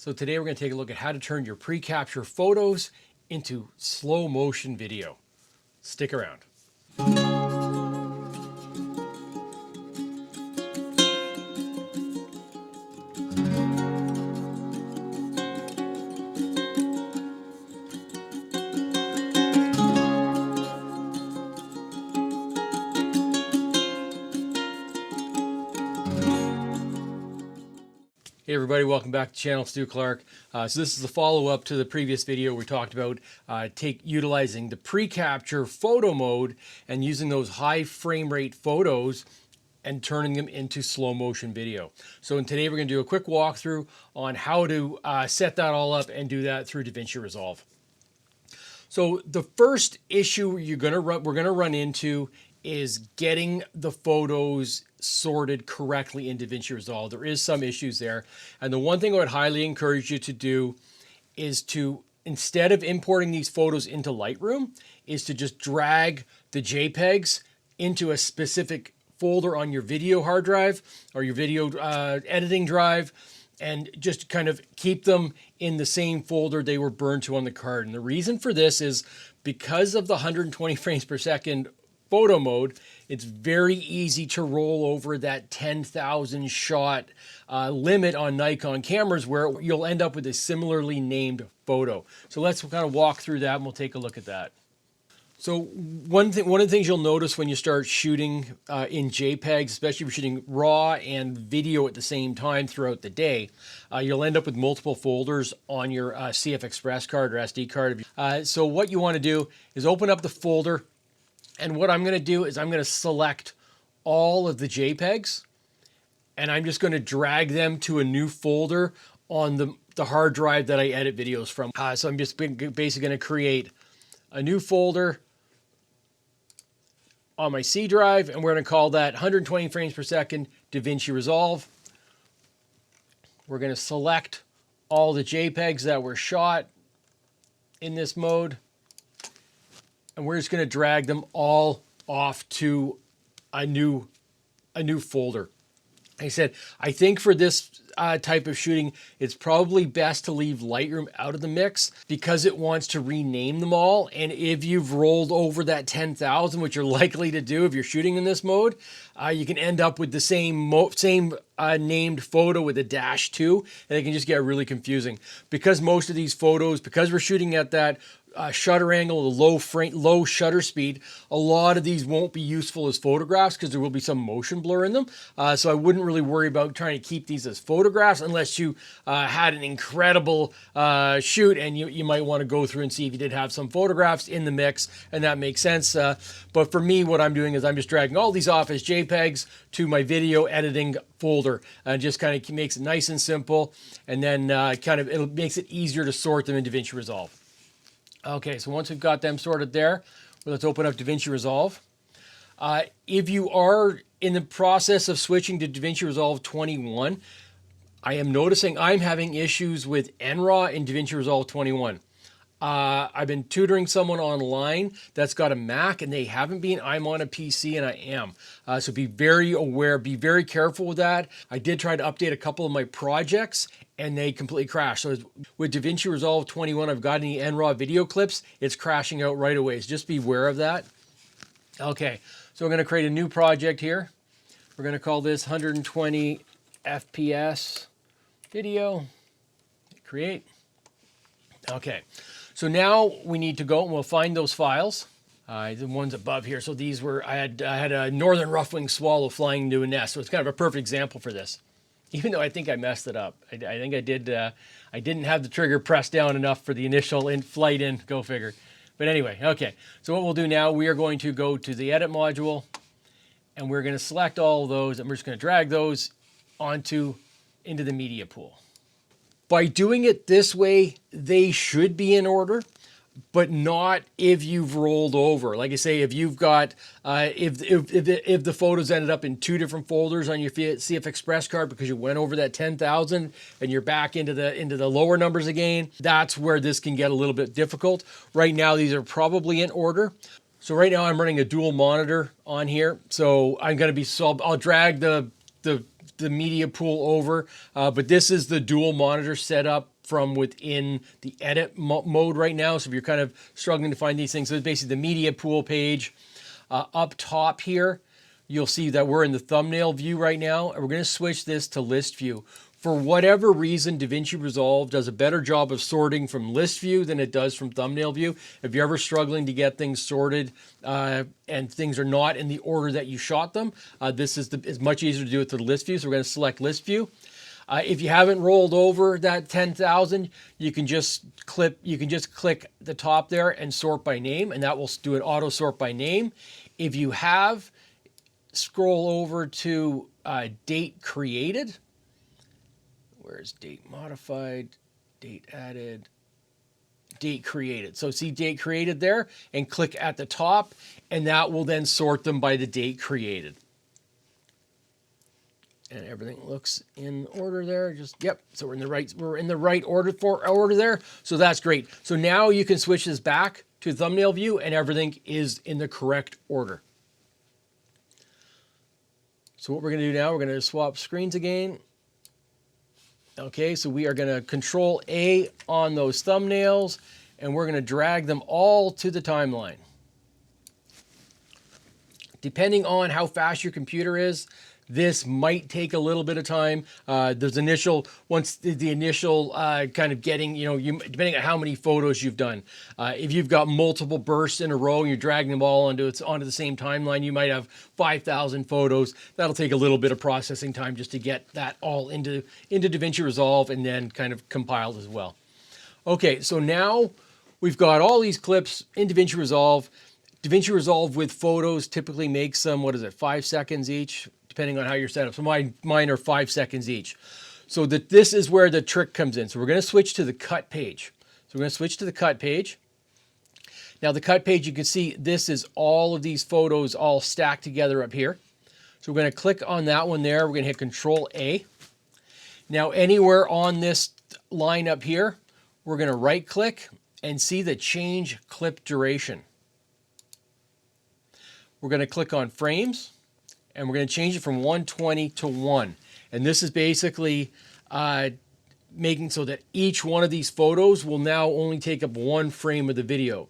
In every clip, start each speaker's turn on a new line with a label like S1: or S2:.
S1: So today we're going to take a look at how to turn your pre-capture photos into slow motion video. Stick around. Hey everybody, welcome back to the channel. Stu Clark. So this is a follow-up to the previous video. We talked about utilizing the pre-capture photo mode and using those high frame rate photos and turning them into slow motion video. So today we're going to do a quick walkthrough on how to set that all up and do that through Davinci Resolve. So the first issue we're going to run into is getting the photos sorted correctly in Davinci Resolve. There is some issues there. And the one thing I would highly encourage you to do is to, instead of importing these photos into Lightroom, is to just drag the JPEGs into a specific folder on your video hard drive or your video editing drive, and just kind of keep them in the same folder they were burned to on the card. And the reason for this is because of the 120 frames per second photo mode, it's very easy to roll over that 10,000 shot limit on Nikon cameras, where you'll end up with a similarly named photo. So let's kind of walk through that and we'll take a look at that. So one of the things you'll notice when you start shooting in JPEGs, especially if you're shooting raw and video at the same time throughout the day, you'll end up with multiple folders on your CF Express card or SD card. So what you want to do is open up the folder. And what I'm going to do is I'm going to select all of the JPEGs and I'm just going to drag them to a new folder on the hard drive that I edit videos from. So I'm just basically going to create a new folder on my C drive, and we're going to call that 120 frames per second Davinci Resolve. We're going to select all the JPEGs that were shot in this mode, and we're just going to drag them all off to a new folder. Like I said, I think for this type of shooting, it's probably best to leave Lightroom out of the mix because it wants to rename them all. And if you've rolled over that 10,000, which you're likely to do if you're shooting in this mode, you can end up with the same named photo with a -2, and it can just get really confusing. Because most of these photos, because we're shooting at that shutter angle, the low shutter speed, a lot of these won't be useful as photographs because there will be some motion blur in them. So I wouldn't really worry about trying to keep these as photographs unless you had an incredible shoot, and you might want to go through and see if you did have some photographs in the mix, and that makes sense. But for me, what I'm doing is I'm just dragging all these off as JPEGs to my video editing folder, and just kind of makes it nice and simple, and then it makes it easier to sort them in Davinci Resolve. Okay, so once we've got them sorted there, let's open up Davinci Resolve. If you are in the process of switching to Davinci Resolve 21, I am noticing I'm having issues with NRAW in Davinci Resolve 21. I've been tutoring someone online that's got a Mac and they haven't been. I'm on a PC and I am. So be very aware, be very careful with that. I did try to update a couple of my projects and they completely crashed. So with Davinci Resolve 21, I've got any NRAW video clips, it's crashing out right away. So just be aware of that. Okay, so we're going to create a new project here. We're going to call this 120 FPS video. Create. Okay, so now we need to go and we'll find those files. The ones above here. So these were, I had a northern rough-winged swallow flying into a nest. So it's kind of a perfect example for this. Even though I think I messed it up. I think I did, I didn't have the trigger pressed down enough for the initial flight in, go figure. But anyway, okay. So what we'll do now, we are going to go to the edit module and we're going to select all of those and we're just going to drag those into the media pool. By doing it this way, they should be in order, but not if you've rolled over. Like I say, if you've got, if the photos ended up in two different folders on your CF Express card because you went over that 10,000 and you're back into the lower numbers again, that's where this can get a little bit difficult. Right now, these are probably in order. So right now I'm running a dual monitor on here. So I'm going to be, I'll drag the media pool over, but this is the dual monitor setup from within the edit mode right now. So if you're kind of struggling to find these things, so it's basically the media pool page. Up top here, you'll see that we're in the thumbnail view right now, and we're going to switch this to list view. For whatever reason, Davinci Resolve does a better job of sorting from list view than it does from thumbnail view. If you're ever struggling to get things sorted and things are not in the order that you shot them, this is it's much easier to do it to the list view. So we're going to select list view. If you haven't rolled over that 10,000, you can just click the top there and sort by name, and that will do an auto sort by name. If you have, scroll over to date created. Where's date modified, date added, date created. So see date created there, and click at the top, and that will then sort them by the date created. And everything looks in order there. Yep. So we're in the right order there. So that's great. So now you can switch this back to thumbnail view, and everything is in the correct order. So what we're going to do now, we're going to swap screens again. Okay, so we are going to Control A on those thumbnails, and we're going to drag them all to the timeline. Depending on how fast your computer is, this might take a little bit of time. There's once the initial kind of getting, depending on how many photos you've done. If you've got multiple bursts in a row and you're dragging them all onto the same timeline, you might have 5,000 photos. That'll take a little bit of processing time just to get that all into Davinci Resolve and then kind of compiled as well. Okay, so now we've got all these clips in Davinci Resolve. Davinci Resolve with photos typically makes them, 5 seconds each, depending on how you're set up. So mine are 5 seconds each. So this is where the trick comes in. So we're going to switch to the cut page. So we're going to switch to the cut page. Now the cut page, you can see this is all of these photos all stacked together up here. So we're going to click on that one there. We're going to hit Control A. Now anywhere on this line up here, we're going to right click and see the change clip duration. We're going to click on frames, and we're going to change it from 120 to 1. And this is basically making so that each one of these photos will now only take up 1 frame of the video.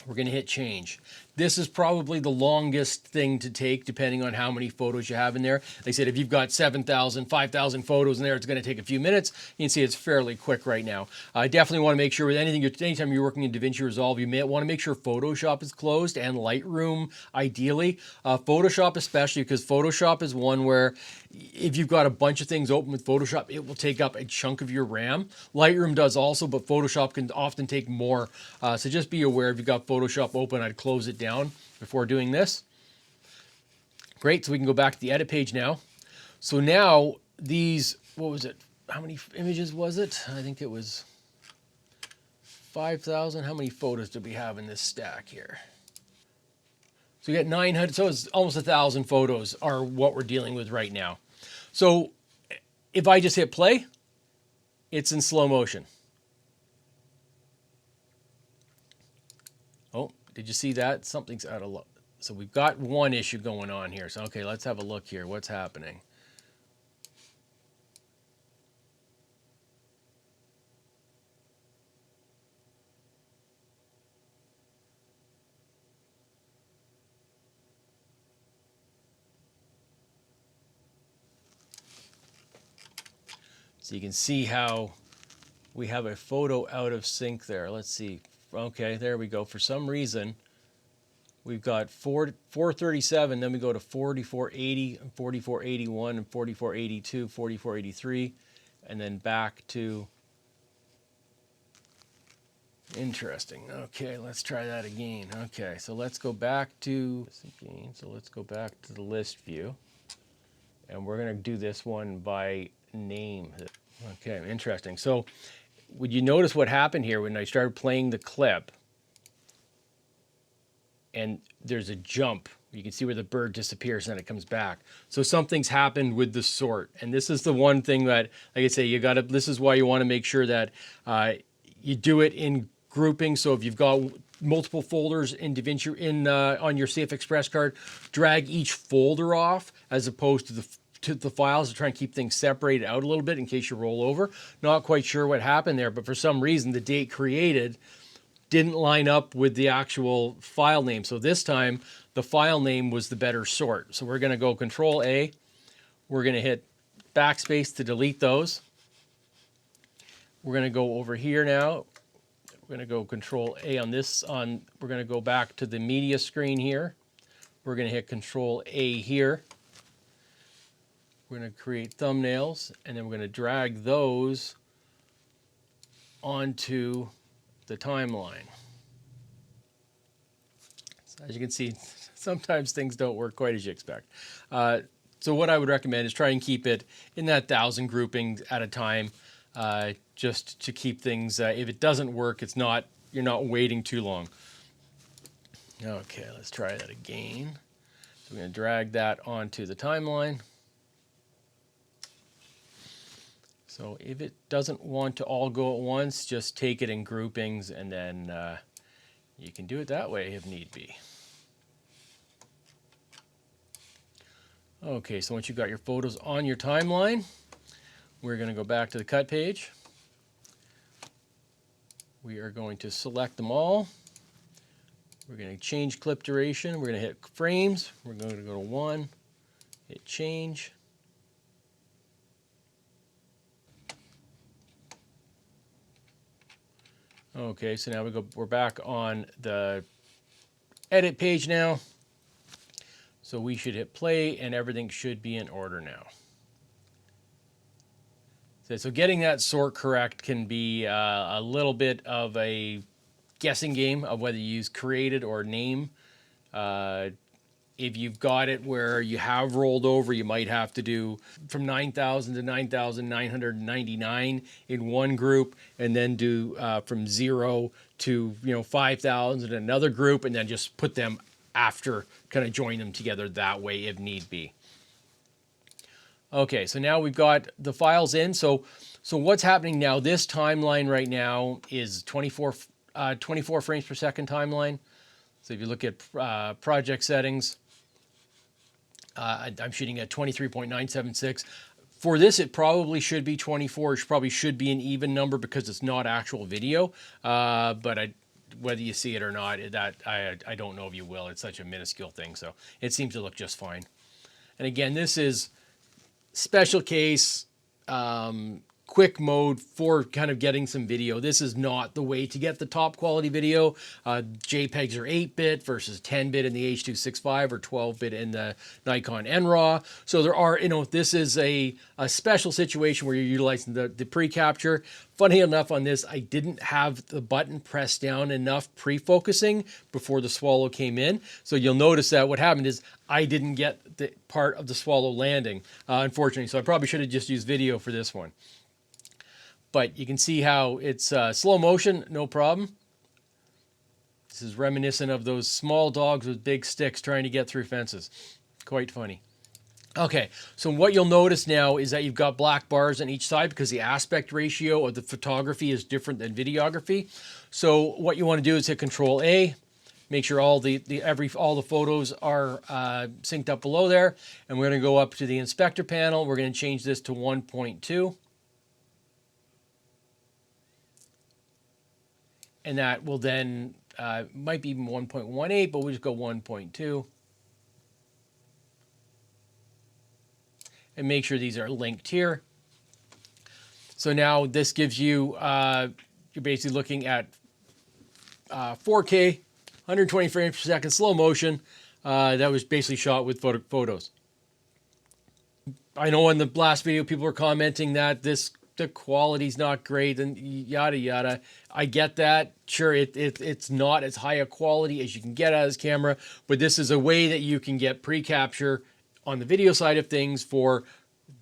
S1: We're going to hit change. This is probably the longest thing to take depending on how many photos you have in there. Like I said, if you've got 7,000, 5,000 photos in there, it's going to take a few minutes. You can see it's fairly quick right now. I definitely want to make sure with anytime you're working in Davinci Resolve, you may want to make sure Photoshop is closed and Lightroom ideally. Photoshop especially, because Photoshop is one where if you've got a bunch of things open with Photoshop, it will take up a chunk of your RAM. Lightroom does also, but Photoshop can often take more. So just be aware if you've got Photoshop open, I'd close it down before doing this. Great, so we can go back to the edit page now. So now these, what was it? How many images was it? I think it was 5,000. How many photos did we have in this stack here? So we got 900, so it's almost 1,000 photos are what we're dealing with right now. So if I just hit play, it's in slow motion. Oh, did you see that? Something's out of luck. So we've got one issue going on here. So, okay, let's have a look here. What's happening? So you can see how we have a photo out of sync there. Let's see. Okay, there we go. For some reason, we've got 437, then we go to 4480, and 4481, and 4482, 4483, and then back to... Interesting. Okay, let's try that again. Okay, so let's go back to... So let's go back to the list view, and we're going to do this one by name. Okay, interesting. So would you notice what happened here when I started playing the clip? And there's a jump. You can see where the bird disappears and then it comes back. So something's happened with the sort. And this is the one thing that, like I say, this is why you want to make sure that you do it in grouping. So if you've got multiple folders in Davinci on your Safe Express card, drag each folder off as opposed to to the files to try and keep things separated out a little bit in case you roll over. Not quite sure what happened there, but for some reason the date created didn't line up with the actual file name. So this time the file name was the better sort. So we're going to go Control A. We're going to hit backspace to delete those. We're going to go over here now. We're going to go Control A on this. We're going to go back to the media screen here. We're going to hit Control A here. We're going to create thumbnails, and then we're going to drag those onto the timeline. So as you can see, sometimes things don't work quite as you expect. So what I would recommend is try and keep it in that 1,000 groupings at a time, just to keep things, if it doesn't work, you're not waiting too long. Okay, let's try that again. So we're going to drag that onto the timeline. So if it doesn't want to all go at once, just take it in groupings, and then you can do it that way if need be. Okay, so once you've got your photos on your timeline, we're going to go back to the cut page. We are going to select them all. We're going to change clip duration. We're going to hit frames. We're going to go to 1, hit change. Okay, so now we're back on the edit page now. So we should hit play and everything should be in order now. So getting that sort correct can be a little bit of a guessing game of whether you use created or name. If you've got it where you have rolled over, you might have to do from 9,000 to 9,999 in one group, and then do from 0 to 5,000 in another group, and then just put them after, kind of join them together that way if need be. Okay, so now we've got the files in. So what's happening now? This timeline right now is 24 frames per second timeline. So if you look at project settings, I'm shooting at 23.976. For this, it probably should be 24. It probably should be an even number because it's not actual video. But whether you see it or not, I don't know if you will. It's such a minuscule thing, so it seems to look just fine. And again, this is special case, quick mode for kind of getting some video. This is not the way to get the top quality video. JPEGs are 8-bit versus 10-bit in the H.265 or 12-bit in the Nikon N-RAW. So there are, this is a special situation where you're utilizing the Precapture. Funny enough, on this, I didn't have the button pressed down enough pre-focusing before the swallow came in. So you'll notice that what happened is I didn't get the part of the swallow landing, unfortunately. So I probably should have just used video for this one. But you can see how it's slow motion, no problem. This is reminiscent of those small dogs with big sticks trying to get through fences. Quite funny. Okay, so what you'll notice now is that you've got black bars on each side because the aspect ratio of the photography is different than videography. So what you want to do is hit Control A, make sure all the photos are synced up below there, and we're going to go up to the inspector panel. We're going to change this to 1.2. And that will then, might be 1.18, but we'll just go 1.2. And make sure these are linked here. So now this gives you, you're basically looking at 4K, 120 frames per second, slow motion. That was basically shot with photos. I know in the last video people were commenting that the quality's not great and yada yada. I get that. Sure, it's not as high a quality as you can get out of this camera, but this is a way that you can get pre-capture on the video side of things for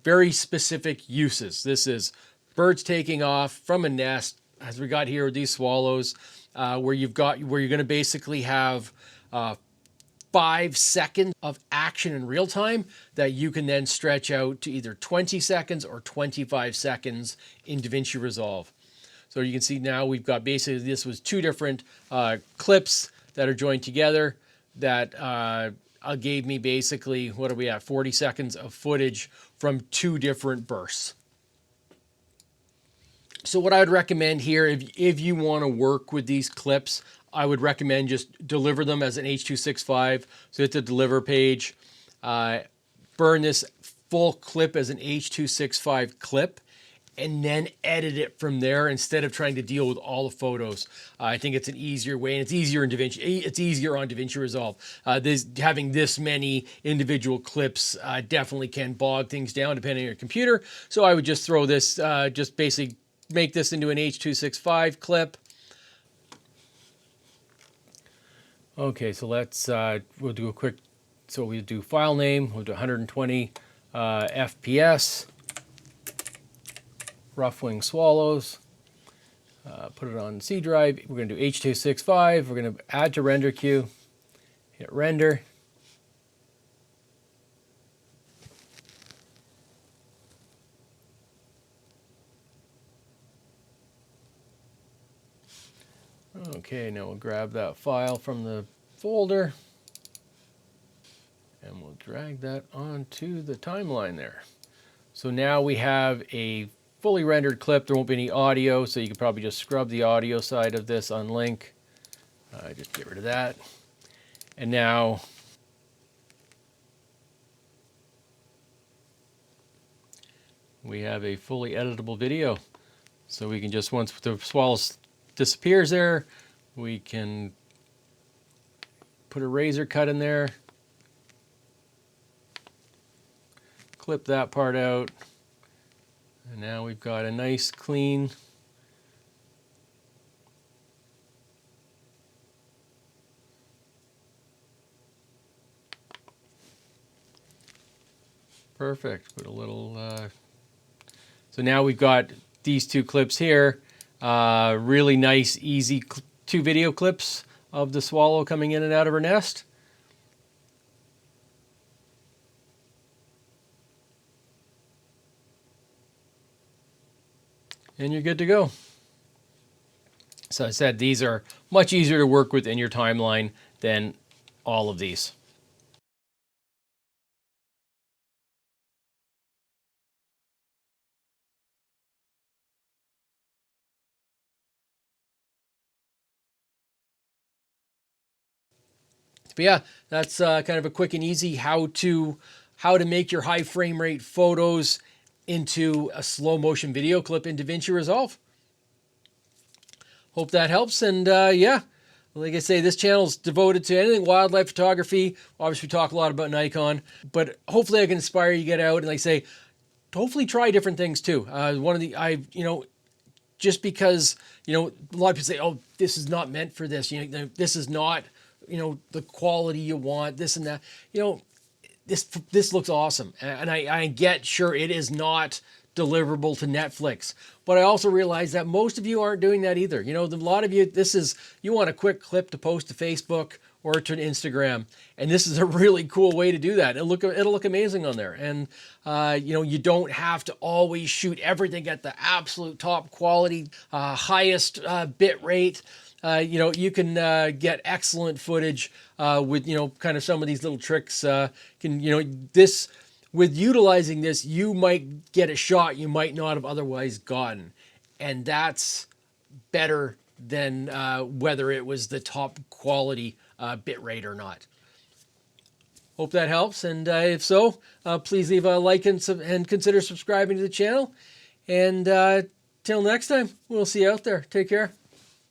S1: very specific uses. This is birds taking off from a nest, as we got here with these swallows, where you're going to basically have 5 seconds of action in real time that you can then stretch out to either 20 seconds or 25 seconds in Davinci Resolve. So you can see now we've got basically, this was 2 different clips that are joined together that gave me basically, what are we at, 40 seconds of footage from 2 different bursts. So what I would recommend here, if you want to work with these clips, I would recommend just deliver them as an H.265. So hit the deliver page, burn this full clip as an H.265 clip, and then edit it from there instead of trying to deal with all the photos. I think it's an easier way, and it's easier in Davinci. It's easier on Davinci Resolve. Having this many individual clips definitely can bog things down depending on your computer. So I would just throw this, just basically make this into an H.265 clip. Okay, so let's, we'll do a quick, so we do file name, we'll do 120 FPS, rough wing swallows, put it on C drive. We're going to do H.265, we're going to add to render queue, hit render. Okay, now we'll grab that file from the folder and we'll drag that onto the timeline there. So now we have a fully rendered clip. There won't be any audio, so you can probably just scrub the audio side of this on link. Just get rid of that. And now we have a fully editable video. So we can just, once the swallow disappears there, we can put a razor cut in there, clip that part out, and now we've got a nice clean perfect. Put a little so now we've got these 2 clips here. Really nice, easy 2 video clips of the swallow coming in and out of her nest. And you're good to go. So I said, these are much easier to work with in your timeline than all of these. But yeah, that's kind of a quick and easy how to make your high frame rate photos into a slow motion video clip in Davinci Resolve. Hope that helps. And yeah, like I say, this channel is devoted to anything wildlife photography. Obviously, we talk a lot about Nikon, but hopefully I can inspire you to get out and, like I say, hopefully try different things too. Just because, a lot of people say, oh, this is not meant for this. This is not, the quality you want, this and that. This looks awesome. And I get, sure, it is not deliverable to Netflix. But I also realize that most of you aren't doing that either. A lot of you, you want a quick clip to post to Facebook or to Instagram. And this is a really cool way to do that. It'll look amazing on there. And, you don't have to always shoot everything at the absolute top quality, highest bit rate. You can get excellent footage with, kind of some of these little tricks. With utilizing this, you might get a shot you might not have otherwise gotten. And that's better than whether it was the top quality bit rate or not. Hope that helps. And if so, please leave a like and consider subscribing to the channel. And till next time, we'll see you out there. Take care.